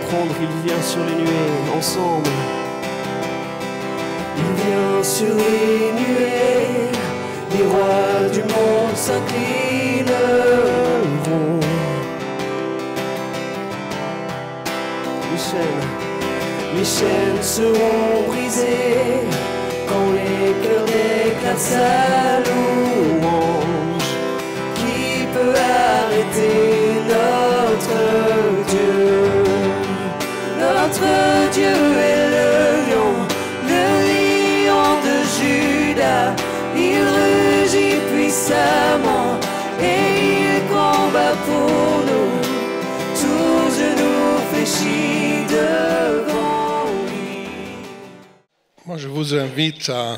comprendre qu'il vient sur les nuées ensemble. Il vient sur les nuées, les rois du monde s'inclineront. Les chaînes seront brisées quand les cœurs déclarent sa louange. Qui peut arrêter notre Dieu? Notre Dieu est le lion de Juda. Il rugit puissamment et il combat pour nous. Tout genou fléchit devant lui. Moi, je vous invite à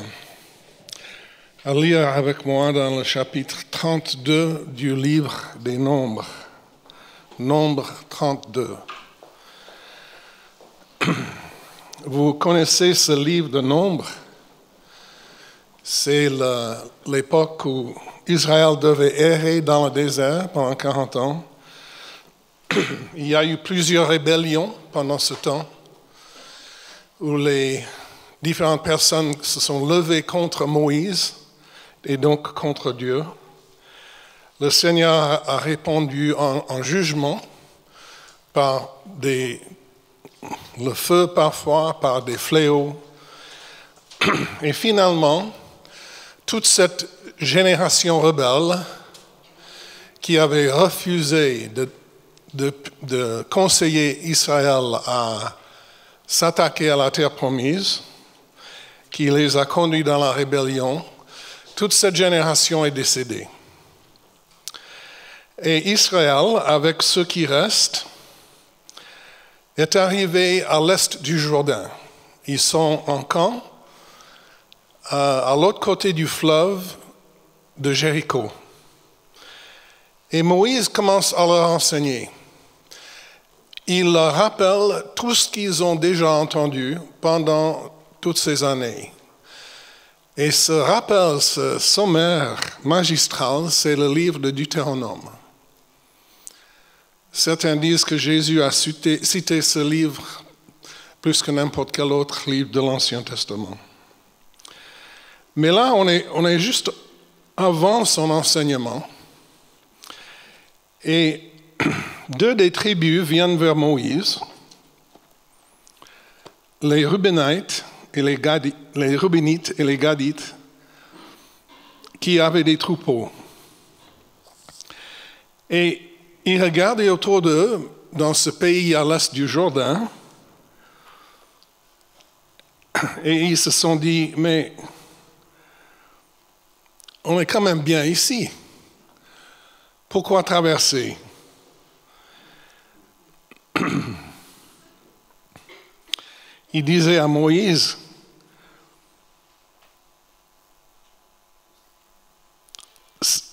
lire avec moi dans le chapitre 32 du livre des Nombres. Nombre 32. Vous connaissez ce livre de Nombres? C'est l'époque où Israël devait errer dans le désert pendant 40 ans. Il y a eu plusieurs rébellions pendant ce temps où les différentes personnes se sont levées contre Moïse et donc contre Dieu. Le Seigneur a répondu en jugement par le feu parfois, par des fléaux. Et finalement, toute cette génération rebelle qui avait refusé de conseiller Israël à s'attaquer à la terre promise, qui les a conduits dans la rébellion, toute cette génération est décédée. Et Israël, avec ceux qui restent, est arrivé à l'est du Jourdain. Ils sont en camp à l'autre côté du fleuve de Jéricho. Et Moïse commence à leur enseigner. Il leur rappelle tout ce qu'ils ont déjà entendu pendant toutes ces années. Et ce rappel, ce sommaire magistral, c'est le livre de Deutéronome. Certains disent que Jésus a cité ce livre plus que n'importe quel autre livre de l'Ancien Testament. Mais là, on est juste avant son enseignement. Et deux des tribus viennent vers Moïse, les Rubénites et les Gadites, qui avaient des troupeaux. Et ils regardaient autour d'eux, dans ce pays à l'est du Jourdain, et ils se sont dit, mais on est quand même bien ici. Pourquoi traverser? Il disait à Moïse,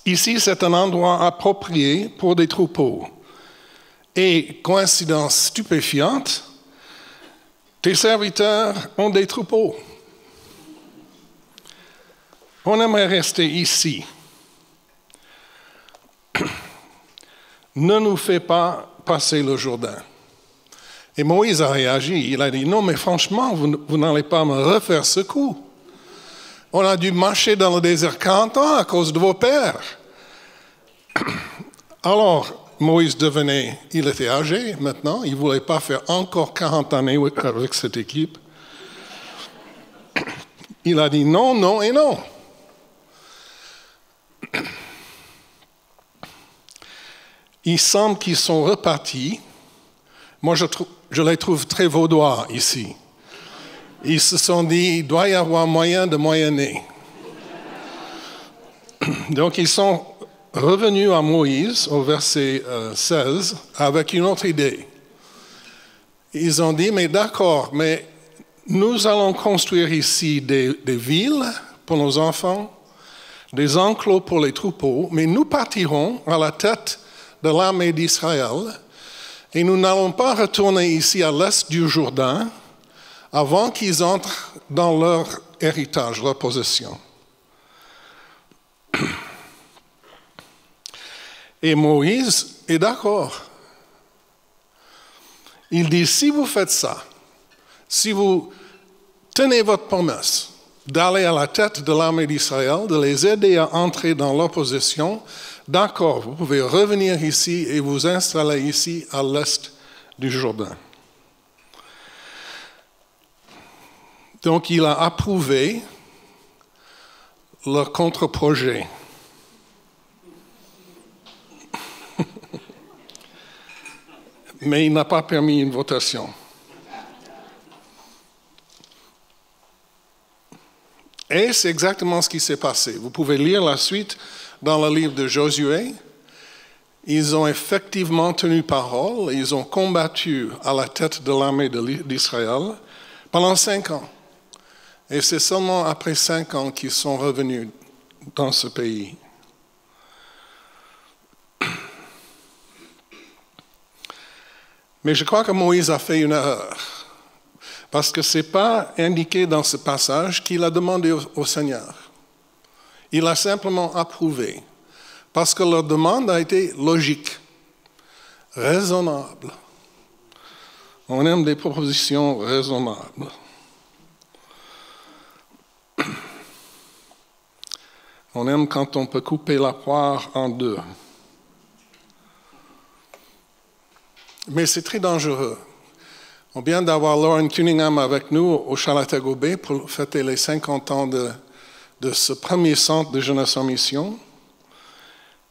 ici c'est un endroit approprié pour des troupeaux. Et coïncidence stupéfiante, tes serviteurs ont des troupeaux. On aimerait rester ici. Ne nous fais pas passer le Jourdain. Et Moïse a réagi. Il a dit, non, mais franchement, vous n'allez pas me refaire ce coup. On a dû marcher dans le désert 40 ans à cause de vos pères. Alors, Moïse il était âgé maintenant, il ne voulait pas faire encore 40 années avec cette équipe. Il a dit non, non et non. Il semble qu'ils sont repartis. Moi, je les trouve très vaudois ici. Ils se sont dit, il doit y avoir moyen de moyenner. Donc, ils sont revenus à Moïse, au verset 16, avec une autre idée. Ils ont dit, mais d'accord, mais nous allons construire ici des villes pour nos enfants, des enclos pour les troupeaux, mais nous partirons à la tête de l'armée d'Israël et nous n'allons pas retourner ici à l'est du Jourdain avant qu'ils entrent dans leur héritage, leur possession. Et Moïse est d'accord. Il dit, si vous faites ça, si vous tenez votre promesse d'aller à la tête de l'armée d'Israël, de les aider à entrer dans l'opposition, d'accord, vous pouvez revenir ici et vous installer ici à l'est du Jourdain. Donc il a approuvé leur contre-projet. Mais il n'a pas permis une votation. Et c'est exactement ce qui s'est passé. Vous pouvez lire la suite dans le livre de Josué. Ils ont effectivement tenu parole, ils ont combattu à la tête de l'armée d'Israël pendant 5 ans. Et c'est seulement après 5 ans qu'ils sont revenus dans ce pays. Mais je crois que Moïse a fait une erreur. Parce que ce n'est pas indiqué dans ce passage qu'il a demandé au Seigneur. Il a simplement approuvé. Parce que leur demande a été logique, raisonnable. On aime des propositions raisonnables. On aime quand on peut couper la poire en 2. Mais c'est très dangereux. On vient d'avoir Lauren Cunningham avec nous au Chalatago Bay pour fêter les 50 ans de ce premier centre de jeunesse en mission.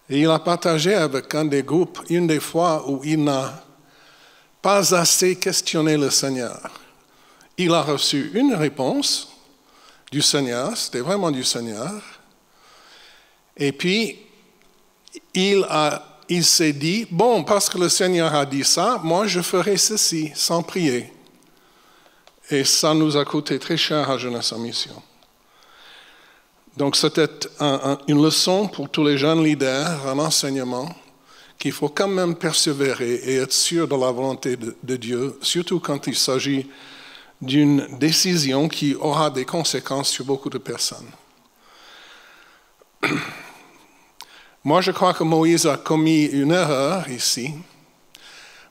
Et il a partagé avec un des groupes une des fois où il n'a pas assez questionné le Seigneur. Il a reçu une réponse du Seigneur, c'était vraiment du Seigneur. Et puis, il s'est dit, bon, parce que le Seigneur a dit ça, moi je ferai ceci sans prier. Et ça nous a coûté très cher à Jeunesse en Mission. Donc c'était une leçon pour tous les jeunes leaders, un enseignement, qu'il faut quand même persévérer et être sûr de la volonté de Dieu, surtout quand il s'agit d'une décision qui aura des conséquences sur beaucoup de personnes. Moi, je crois que Moïse a commis une erreur ici,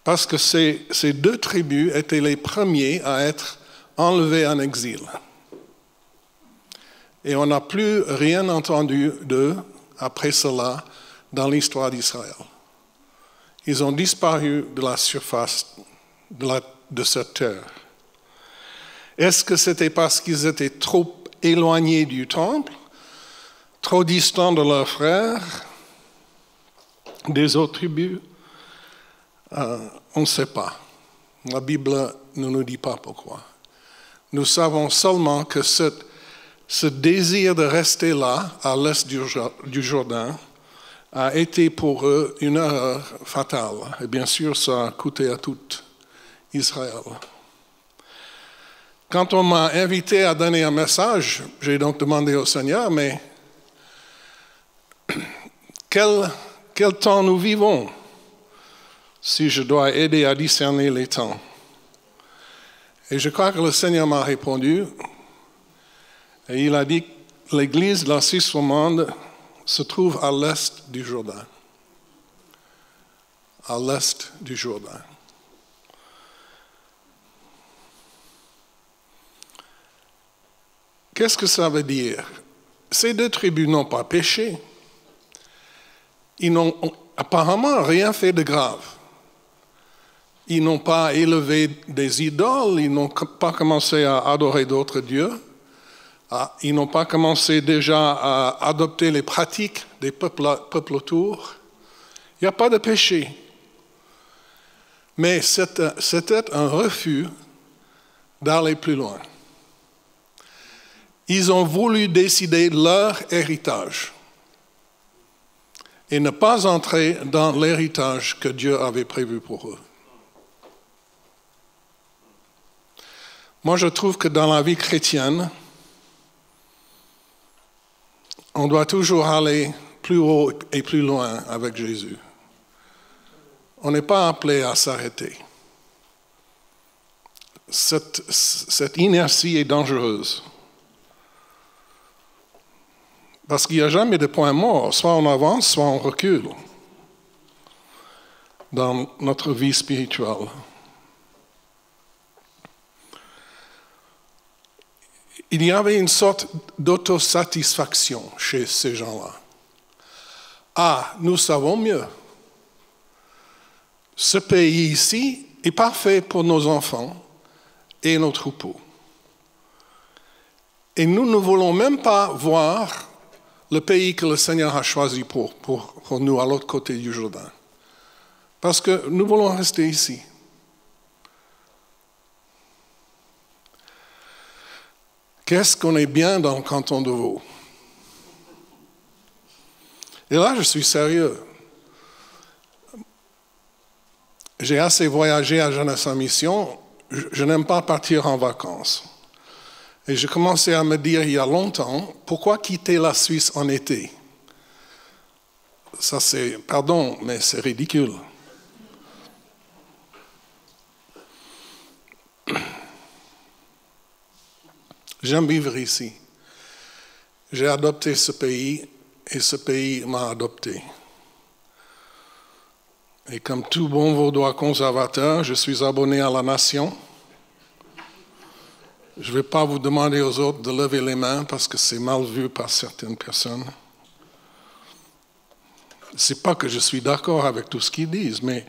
parce que ces 2 tribus étaient les premiers à être enlevés en exil. Et on n'a plus rien entendu d'eux après cela dans l'histoire d'Israël. Ils ont disparu de la surface de cette terre. Est-ce que c'était parce qu'ils étaient trop éloignés du temple, trop distants de leurs frères, des autres tribus? On ne sait pas. La Bible ne nous dit pas pourquoi. Nous savons seulement que ce désir de rester là, à l'est du Jourdain, a été pour eux une erreur fatale. Et bien sûr, ça a coûté à tout Israël. Quand on m'a invité à donner un message, j'ai donc demandé au Seigneur, mais quel temps nous vivons si je dois aider à discerner les temps? Et je crois que le Seigneur m'a répondu, et il a dit que l'Église de la Suisse romande se trouve à l'est du Jourdain. À l'est du Jourdain. Qu'est-ce que ça veut dire? Ces 2 tribus n'ont pas péché. Ils n'ont apparemment rien fait de grave. Ils n'ont pas élevé des idoles, ils n'ont pas commencé à adorer d'autres dieux, ils n'ont pas commencé déjà à adopter les pratiques des peuples autour. Il n'y a pas de péché. Mais c'était un refus d'aller plus loin. Ils ont voulu décider leur héritage et ne pas entrer dans l'héritage que Dieu avait prévu pour eux. Moi, je trouve que dans la vie chrétienne, on doit toujours aller plus haut et plus loin avec Jésus. On n'est pas appelé à s'arrêter. Cette inertie est dangereuse. Parce qu'il n'y a jamais de point mort. Soit on avance, soit on recule dans notre vie spirituelle. il y avait une sorte d'autosatisfaction chez ces gens-là. Ah, nous savons mieux. Ce pays ici est parfait pour nos enfants et nos troupeaux. Et nous ne voulons même pas voir le pays que le Seigneur a choisi pour nous à l'autre côté du Jourdain. Parce que nous voulons rester ici. Qu'est-ce qu'on est bien dans le canton de Vaud? Et là, je suis sérieux. J'ai assez voyagé à Jeunesse en Mission, je n'aime pas partir en vacances. Et j'ai commencé à me dire il y a longtemps, pourquoi quitter la Suisse en été? Ça c'est, pardon, mais c'est ridicule. J'aime vivre ici. J'ai adopté ce pays et ce pays m'a adopté. Et comme tout bon Vaudois conservateur, je suis abonné à la nation. Je ne vais pas vous demander aux autres de lever les mains parce que c'est mal vu par certaines personnes. Ce n'est pas que je suis d'accord avec tout ce qu'ils disent, mais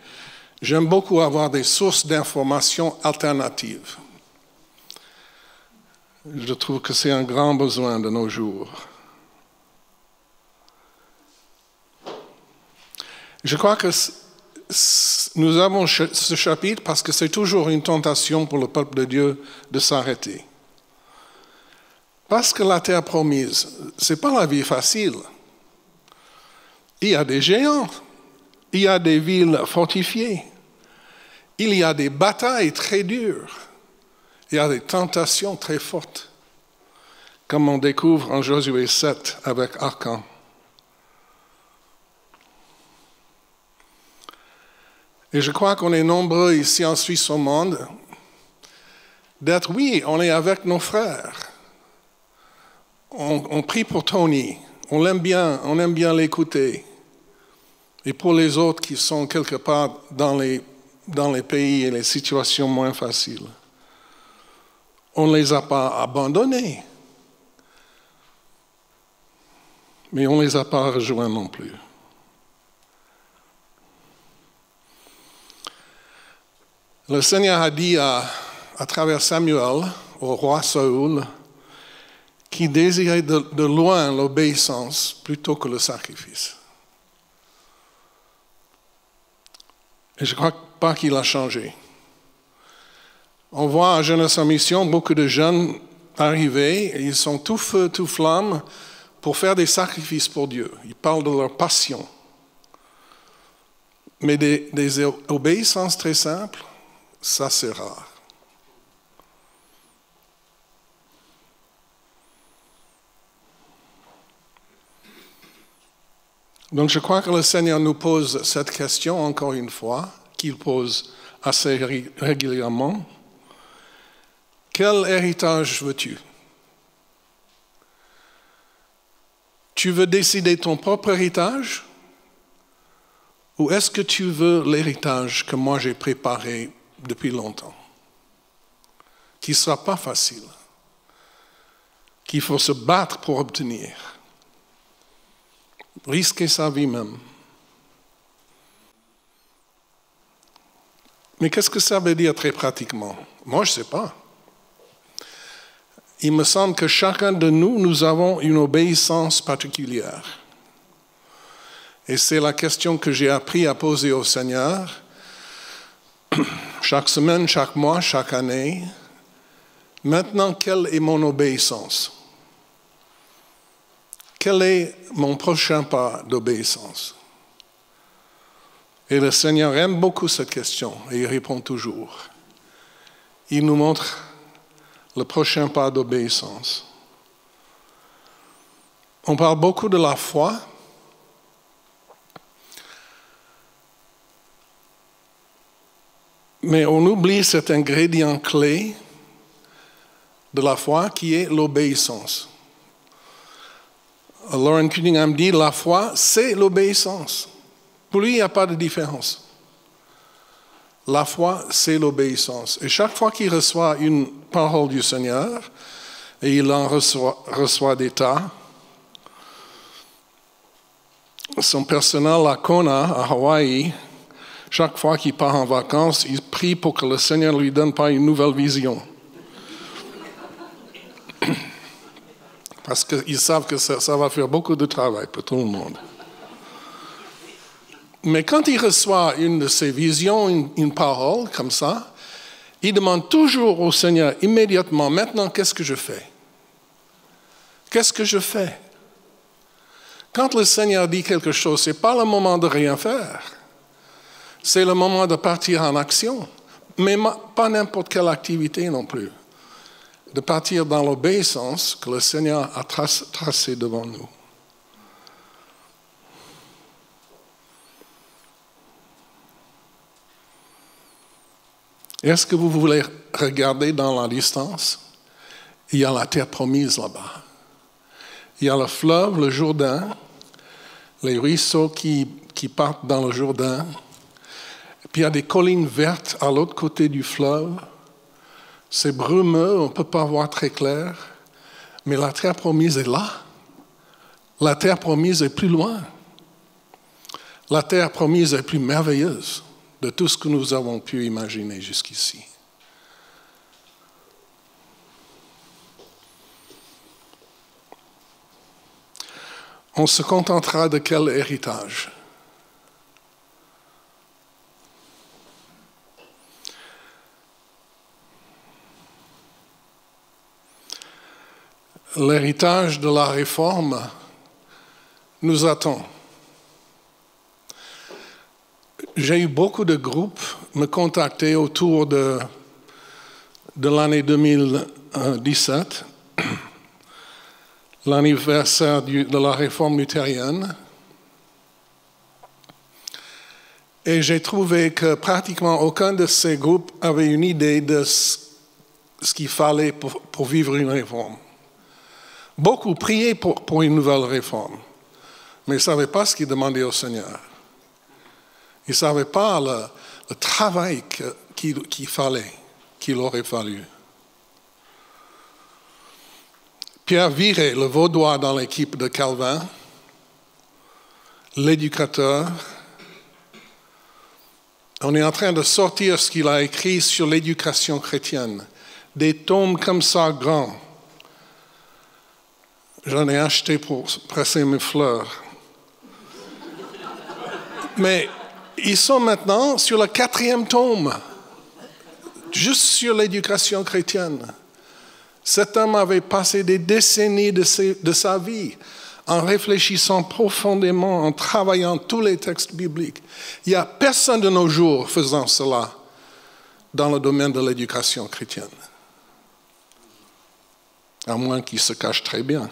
j'aime beaucoup avoir des sources d'informations alternatives. Je trouve que c'est un grand besoin de nos jours. Je crois que nous avons ce chapitre parce que c'est toujours une tentation pour le peuple de Dieu de s'arrêter. Parce que la terre promise, ce n'est pas la vie facile. Il y a des géants, il y a des villes fortifiées, il y a des batailles très dures, il y a des tentations très fortes, comme on découvre en Josué 7 avec Achan. Et je crois qu'on est nombreux ici en Suisse au monde d'être, oui, on est avec nos frères. On prie pour Tony, on aime bien l'écouter. Et pour les autres qui sont quelque part dans les pays et les situations moins faciles, on ne les a pas abandonnés. Mais on ne les a pas rejoints non plus. Le Seigneur a dit à travers Samuel au roi Saül qu'il désirait de loin l'obéissance plutôt que le sacrifice. Et je ne crois pas qu'il a changé. On voit à Jeunesse en Mission beaucoup de jeunes arriver et ils sont tout feu, tout flamme pour faire des sacrifices pour Dieu. Ils parlent de leur passion. Mais des obéissances très simples, ça c'est rare. Donc je crois que le Seigneur nous pose cette question encore une fois, qu'il pose assez régulièrement. Quel héritage veux-tu? Tu veux décider ton propre héritage? Ou est-ce que tu veux l'héritage que moi j'ai préparé depuis longtemps? Qui ne sera pas facile. Qu'il faut se battre pour obtenir. Risquer sa vie même. Mais qu'est-ce que ça veut dire très pratiquement? Moi, je ne sais pas. Il me semble que chacun de nous, nous avons une obéissance particulière. Et c'est la question que j'ai appris à poser au Seigneur chaque semaine, chaque mois, chaque année. Maintenant, quelle est mon obéissance? Quel est mon prochain pas d'obéissance? Et le Seigneur aime beaucoup cette question et il répond toujours. Il nous montre le prochain pas d'obéissance. On parle beaucoup de la foi. Mais on oublie cet ingrédient clé de la foi qui est l'obéissance. Lauren Cunningham dit la foi, c'est l'obéissance. Pour lui, il n'y a pas de différence. La foi, c'est l'obéissance. Et chaque fois qu'il reçoit une parole du Seigneur, et il en reçoit des tas. Son personnel à Kona, à Hawaï, chaque fois qu'il part en vacances, il prie pour que le Seigneur ne lui donne pas une nouvelle vision. Parce qu'ils savent que ça va faire beaucoup de travail pour tout le monde. Mais quand il reçoit une de ces visions, une parole comme ça, il demande toujours au Seigneur immédiatement, maintenant, qu'est-ce que je fais? Qu'est-ce que je fais? Quand le Seigneur dit quelque chose, ce n'est pas le moment de rien faire. C'est le moment de partir en action. Mais pas n'importe quelle activité non plus. De partir dans l'obéissance que le Seigneur a tracée devant nous. Est-ce que vous voulez regarder dans la distance? Il y a la terre promise là-bas. Il y a le fleuve, le Jourdain, les ruisseaux qui partent dans le Jourdain. Puis il y a des collines vertes à l'autre côté du fleuve. C'est brumeux, on ne peut pas voir très clair. Mais la terre promise est là. La terre promise est plus loin. La terre promise est plus merveilleuse de tout ce que nous avons pu imaginer jusqu'ici. On se contentera de quel héritage? L'héritage de la réforme nous attend. J'ai eu beaucoup de groupes me contacter autour de l'année 2017, l'anniversaire de la réforme luthérienne. Et j'ai trouvé que pratiquement aucun de ces groupes avait une idée de ce qu'il fallait pour vivre une réforme. Beaucoup priaient pour une nouvelle réforme, mais ils ne savaient pas ce qu'ils demandaient au Seigneur. Ils ne savaient pas le travail qu'il aurait fallu. Pierre Viré, le Vaudois dans l'équipe de Calvin, l'éducateur, on est en train de sortir ce qu'il a écrit sur l'éducation chrétienne. Des tomes comme ça grands. J'en ai acheté pour presser mes fleurs. Mais ils sont maintenant sur le 4e tome, juste sur l'éducation chrétienne. Cet homme avait passé des décennies de sa vie en réfléchissant profondément, en travaillant tous les textes bibliques. Il n'y a personne de nos jours faisant cela dans le domaine de l'éducation chrétienne. À moins qu'il se cache très bien.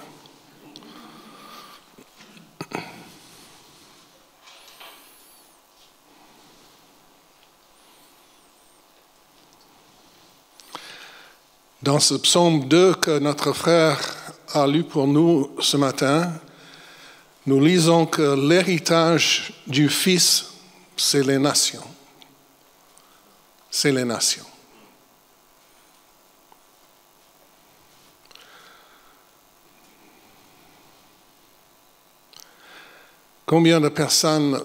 Dans ce psaume 2 que notre frère a lu pour nous ce matin, nous lisons que l'héritage du Fils, c'est les nations. C'est les nations. Combien de personnes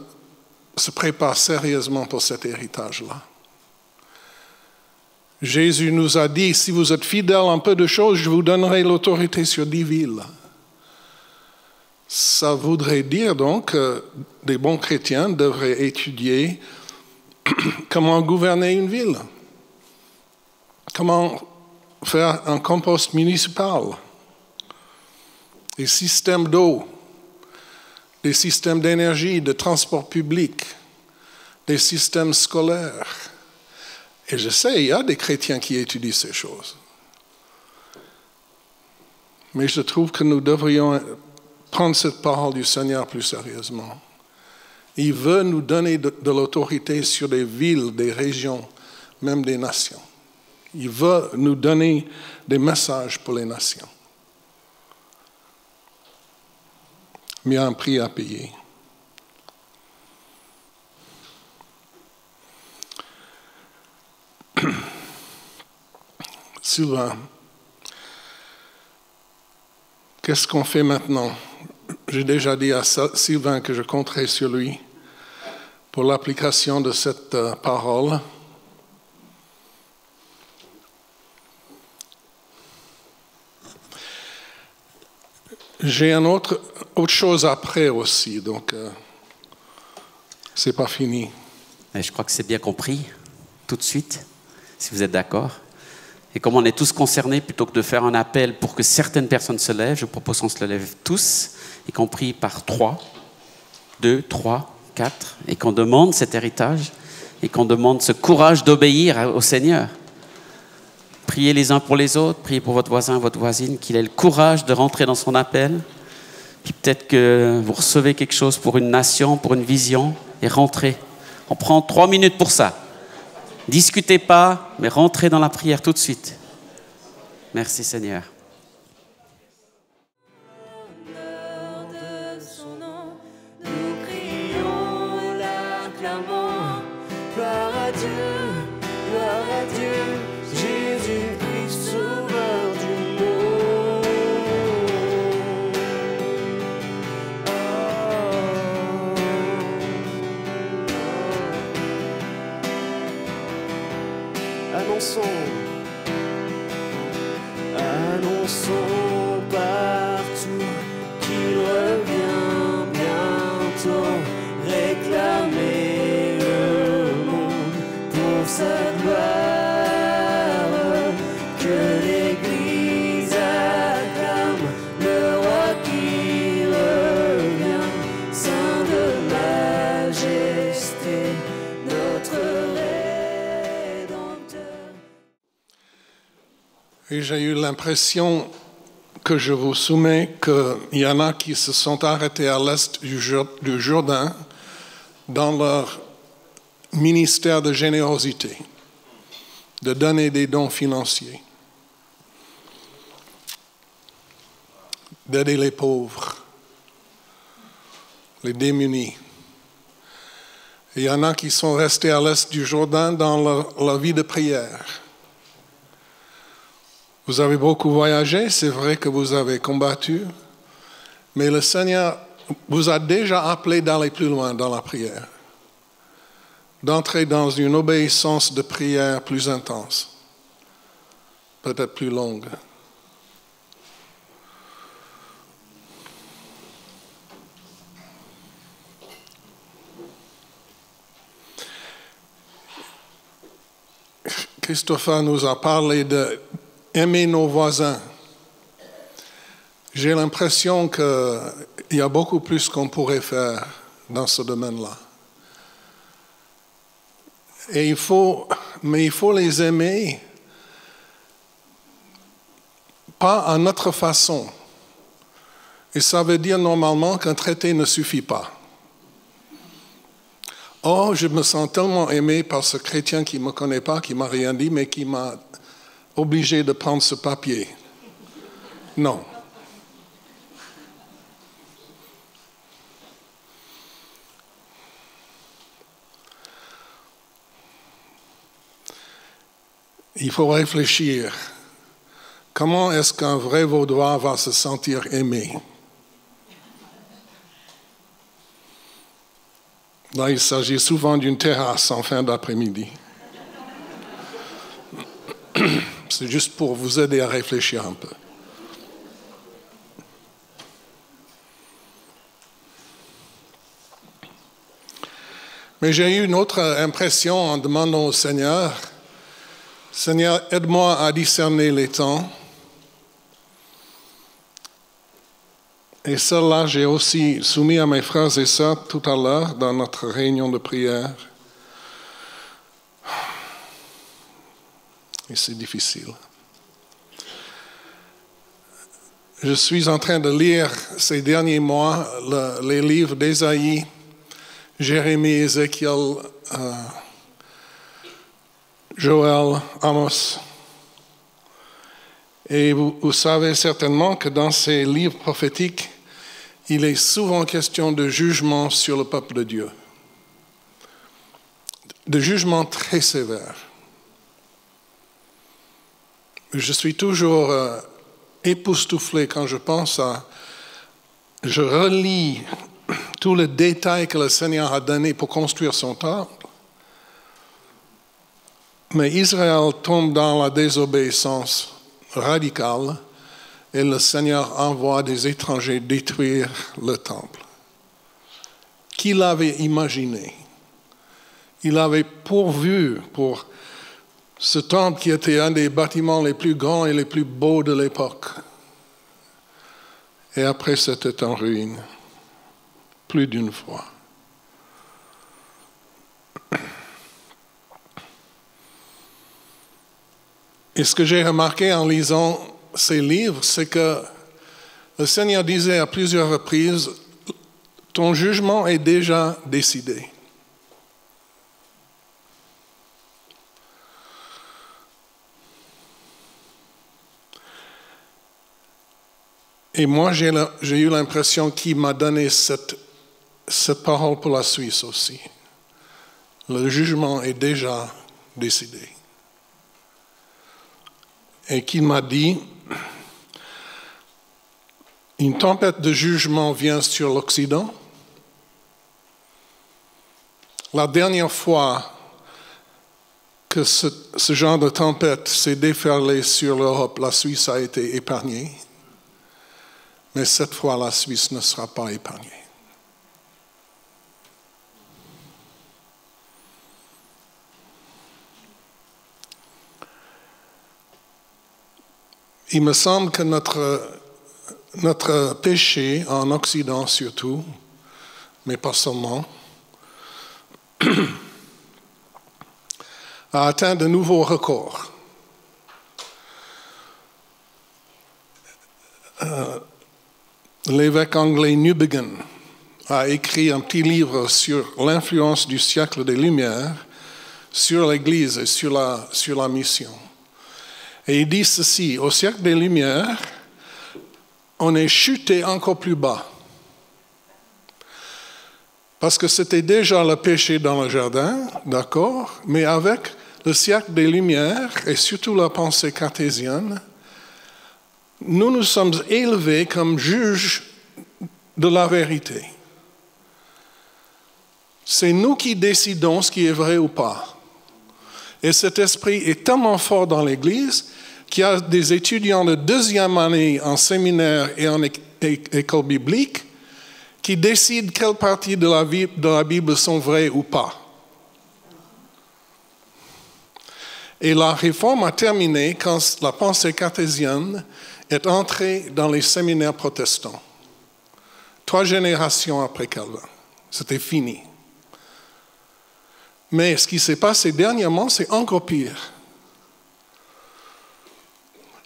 se préparent sérieusement pour cet héritage-là? Jésus nous a dit, si vous êtes fidèles en peu de choses, je vous donnerai l'autorité sur 10 villes. Ça voudrait dire donc que des bons chrétiens devraient étudier comment gouverner une ville, comment faire un compost municipal, des systèmes d'eau, des systèmes d'énergie, de transport public, des systèmes scolaires. Et je sais, il y a des chrétiens qui étudient ces choses. Mais je trouve que nous devrions prendre cette parole du Seigneur plus sérieusement. Il veut nous donner de l'autorité sur des villes, des régions, même des nations. Il veut nous donner des messages pour les nations. Mais il y a un prix à payer. Sylvain, Qu'est-ce qu'on fait maintenant? J'ai déjà dit à Sylvain que je compterai sur lui pour l'application de cette parole. J'ai autre chose après aussi, donc c'est pas fini. Et je crois que c'est bien compris tout de suite, si vous êtes d'accord. Et comme on est tous concernés, plutôt que de faire un appel pour que certaines personnes se lèvent, je propose qu'on se lève tous, y compris par 3, 2, 3, 4, et qu'on demande cet héritage, et qu'on demande ce courage d'obéir au Seigneur. Priez les uns pour les autres, priez pour votre voisin, votre voisine, qu'il ait le courage de rentrer dans son appel. Puis peut-être que vous recevez quelque chose pour une nation, pour une vision, et rentrez. On prend 3 minutes pour ça. Discutez pas, mais rentrez dans la prière tout de suite. Merci Seigneur. Nous crions, l'acclamons, gloire à Dieu, Jésus-Christ, sauveur du monde. Annonçons partout qu'il revient bientôt, réclamer le monde pour sa gloire, que l'Église acclame le roi qui revient, saint de majesté, notre Rédempteur. Et j'ai eu l'impression que je vous soumets qu'il y en a qui se sont arrêtés à l'est du Jourdain dans leur ministère de générosité, de donner des dons financiers, d'aider les pauvres, les démunis. Et il y en a qui sont restés à l'est du Jourdain dans leur vie de prière. Vous avez beaucoup voyagé, c'est vrai que vous avez combattu, mais le Seigneur vous a déjà appelé d'aller plus loin dans la prière, d'entrer dans une obéissance de prière plus intense, peut-être plus longue. Christopher nous a parlé de aimer nos voisins. J'ai l'impression qu'il y a beaucoup plus qu'on pourrait faire dans ce domaine-là. Et il faut les aimer, pas à notre façon. Et ça veut dire normalement qu'un traité ne suffit pas. Oh, je me sens tellement aimé par ce chrétien qui ne me connaît pas, qui ne m'a rien dit, mais qui m'a obligé de prendre ce papier. Non. Il faut réfléchir. Comment est-ce qu'un vrai Vaudois va se sentir aimé? Là, il s'agit souvent d'une terrasse en fin d'après-midi. C'est juste pour vous aider à réfléchir un peu. Mais j'ai eu une autre impression en demandant au Seigneur, Seigneur, aide-moi à discerner les temps. Et cela, j'ai aussi soumis à mes frères et sœurs tout à l'heure dans notre réunion de prière. Et c'est difficile. Je suis en train de lire ces derniers mois les livres d'Ésaïe, Jérémie, Ézéchiel, Joël, Amos. Et vous savez certainement que dans ces livres prophétiques, il est souvent question de jugement sur le peuple de Dieu. De jugement très sévère. Je suis toujours époustouflé quand je pense à... Je relis tous les détails que le Seigneur a donnés pour construire son temple. Mais Israël tombe dans la désobéissance radicale et le Seigneur envoie des étrangers détruire le temple. Qui l'avait imaginé? Il avait pourvu pour ce temple qui était un des bâtiments les plus grands et les plus beaux de l'époque. Et après, c'était en ruine, plus d'une fois. Et ce que j'ai remarqué en lisant ces livres, c'est que le Seigneur disait à plusieurs reprises, « Ton jugement est déjà décidé. » Et moi, j'ai eu l'impression qu'il m'a donné cette parole pour la Suisse aussi. Le jugement est déjà décidé. Et qu'il m'a dit, une tempête de jugement vient sur l'Occident. La dernière fois que ce genre de tempête s'est déferlé sur l'Europe, la Suisse a été épargnée. Mais cette fois, la Suisse ne sera pas épargnée. Il me semble que notre péché, en Occident surtout, mais pas seulement, a atteint de nouveaux records. L'évêque anglais Newbigin a écrit un petit livre sur l'influence du siècle des Lumières sur l'Église et sur la mission. Et il dit ceci, au siècle des Lumières, on est chuté encore plus bas. Parce que c'était déjà le péché dans le jardin, d'accord, mais avec le siècle des Lumières et surtout la pensée cartésienne, nous nous sommes élevés comme juges de la vérité. C'est nous qui décidons ce qui est vrai ou pas. Et cet esprit est tellement fort dans l'Église qu'il y a des étudiants de deuxième année en séminaire et en école biblique qui décident quelles parties de la Bible sont vraies ou pas. Et la réforme a terminé quand la pensée cartésienne est entrée dans les séminaires protestants. 3 générations après Calvin. C'était fini. Mais ce qui s'est passé dernièrement, c'est encore pire.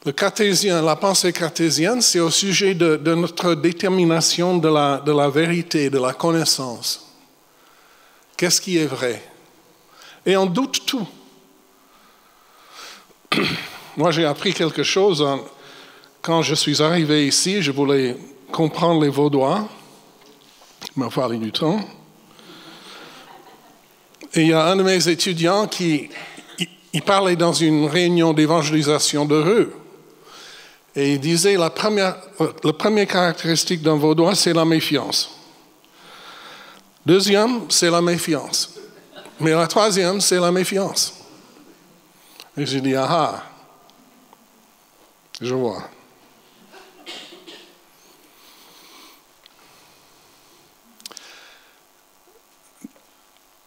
Le cartésien, la pensée cartésienne, c'est au sujet de notre détermination de la vérité, de la connaissance. Qu'est-ce qui est vrai? Et on doute tout. Moi, j'ai appris quelque chose. Quand je suis arrivé ici, je voulais comprendre les Vaudois. Il m'a fallu du temps. Et il y a un de mes étudiants qui parlait dans une réunion d'évangélisation de rue. Et il disait la première caractéristique d'un Vaudois, c'est la méfiance. Deuxième, c'est la méfiance. Mais la troisième, c'est la méfiance. Et j'ai dit, ah, je vois.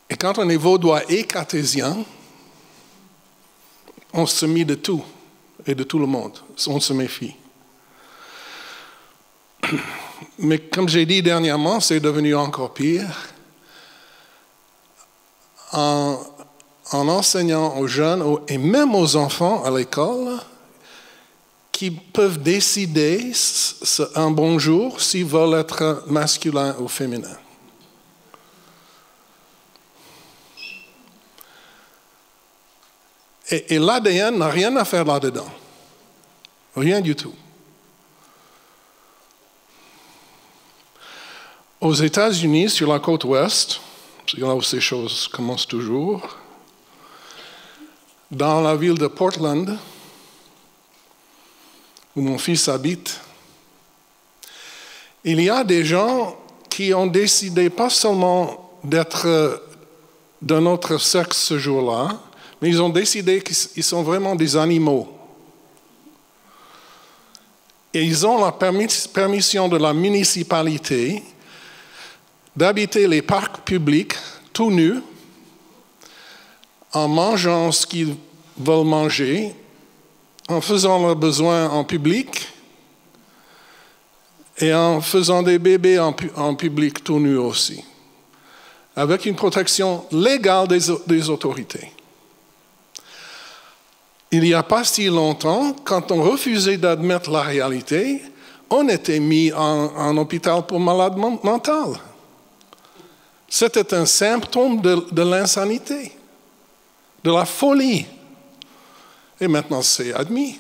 Et quand on est vaudois et cartésien, on se méfie de tout et de tout le monde. On se méfie. Mais comme j'ai dit dernièrement, c'est devenu encore pire. En enseignant aux jeunes et même aux enfants à l'école qui peuvent décider un bonjour s'ils veulent être masculin ou féminin. Et l'ADN n'a rien à faire là-dedans. Rien du tout. Aux États-Unis, sur la côte ouest, c'est là où ces choses commencent toujours, dans la ville de Portland, où mon fils habite, il y a des gens qui ont décidé pas seulement d'être d'un autre sexe ce jour-là, mais ils ont décidé qu'ils sont vraiment des animaux. Et ils ont la permission de la municipalité d'habiter les parcs publics tout nus, en mangeant ce qu'ils veulent manger, en faisant leurs besoins en public et en faisant des bébés en public tout nus aussi, avec une protection légale des autorités. Il n'y a pas si longtemps, quand on refusait d'admettre la réalité, on était mis en hôpital pour malade mental. C'était un symptôme de l'insanité, de la folie. Et maintenant, c'est admis.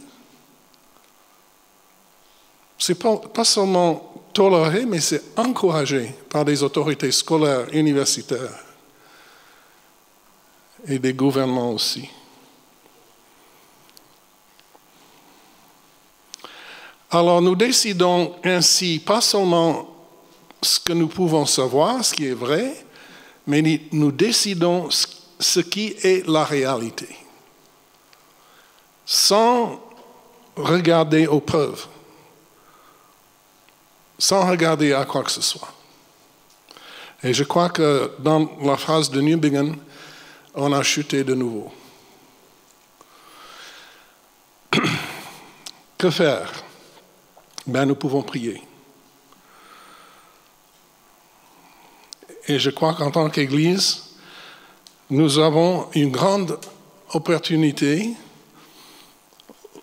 C'est pas seulement toléré, mais c'est encouragé par des autorités scolaires, universitaires et des gouvernements aussi. Alors nous décidons ainsi pas seulement ce que nous pouvons savoir, ce qui est vrai, mais nous décidons ce qui est la réalité, sans regarder aux preuves, sans regarder à quoi que ce soit. Et je crois que dans la phrase de Newbigin, on a chuté de nouveau. Que faire? Ben, nous pouvons prier. Et je crois qu'en tant qu'Église, nous avons une grande opportunité.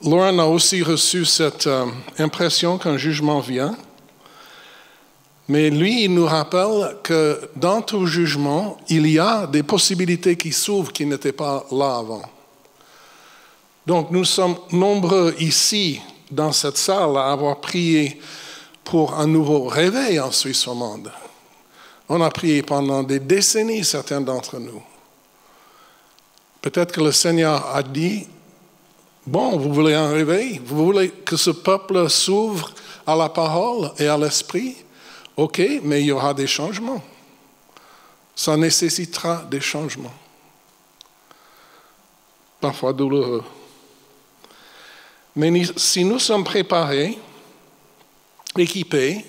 Lauren a aussi reçu cette impression qu'un jugement vient. Mais lui, il nous rappelle que dans tout jugement, il y a des possibilités qui s'ouvrent qui n'étaient pas là avant. Donc nous sommes nombreux ici, dans cette salle, à avoir prié pour un nouveau réveil en Suisse romande. On a prié pendant des décennies, certains d'entre nous. Peut-être que le Seigneur a dit, bon, vous voulez un réveil? Vous voulez que ce peuple s'ouvre à la parole et à l'esprit? OK, mais il y aura des changements. Ça nécessitera des changements. Parfois douloureux. Mais si nous sommes préparés, équipés,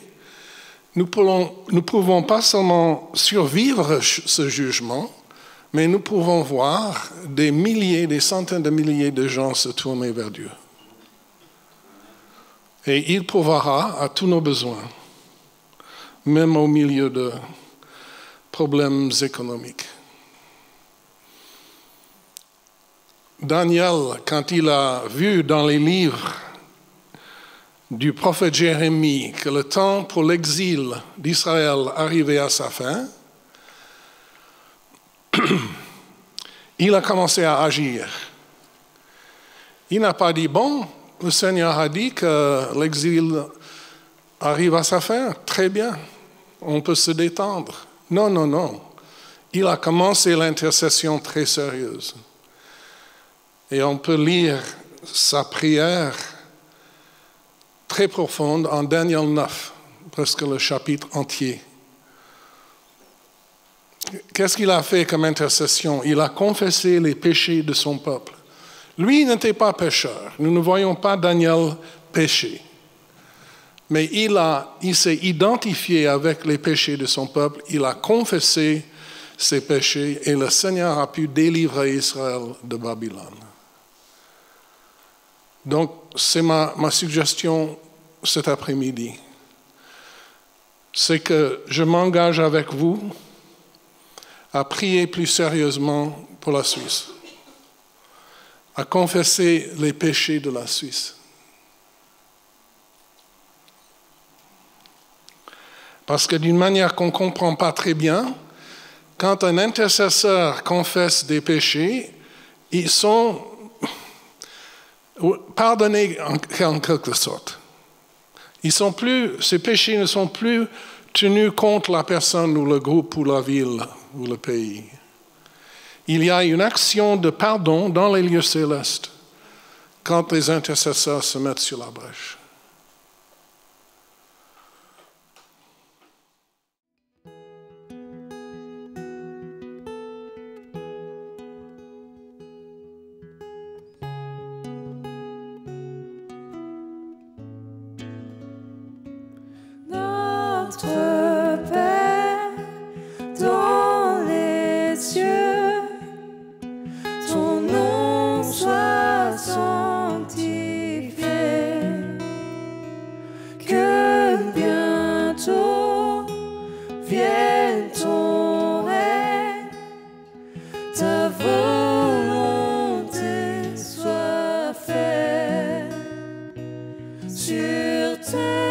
nous pouvons pas seulement survivre ce jugement, mais nous pouvons voir des milliers, des centaines de milliers de gens se tourner vers Dieu. Et il pourvoira à tous nos besoins, même au milieu de problèmes économiques. Daniel, quand il a vu dans les livres du prophète Jérémie que le temps pour l'exil d'Israël arrivait à sa fin, il a commencé à agir. Il n'a pas dit, bon, le Seigneur a dit que l'exil arrive à sa fin, très bien, on peut se détendre. Non, non, non. Il a commencé l'intercession très sérieuse. Et on peut lire sa prière très profonde en Daniel 9, presque le chapitre entier. Qu'est-ce qu'il a fait comme intercession? Il a confessé les péchés de son peuple. Lui n'était pas pécheur. Nous ne voyons pas Daniel pécher. Mais il s'est identifié avec les péchés de son peuple. Il a confessé ses péchés et le Seigneur a pu délivrer Israël de Babylone. Donc, c'est ma suggestion cet après-midi. C'est que je m'engage avec vous à prier plus sérieusement pour la Suisse, à confesser les péchés de la Suisse. Parce que d'une manière qu'on ne comprend pas très bien, quand un intercesseur confesse des péchés, ils sont pardonnés en quelque sorte. Ces péchés ne sont plus tenus contre la personne ou le groupe ou la ville ou le pays. Il y a une action de pardon dans les lieux célestes quand les intercesseurs se mettent sur la brèche. Notre Père dans les cieux, ton nom soit sanctifié, que bientôt vienne ton règne, ta volonté soit faite sur terre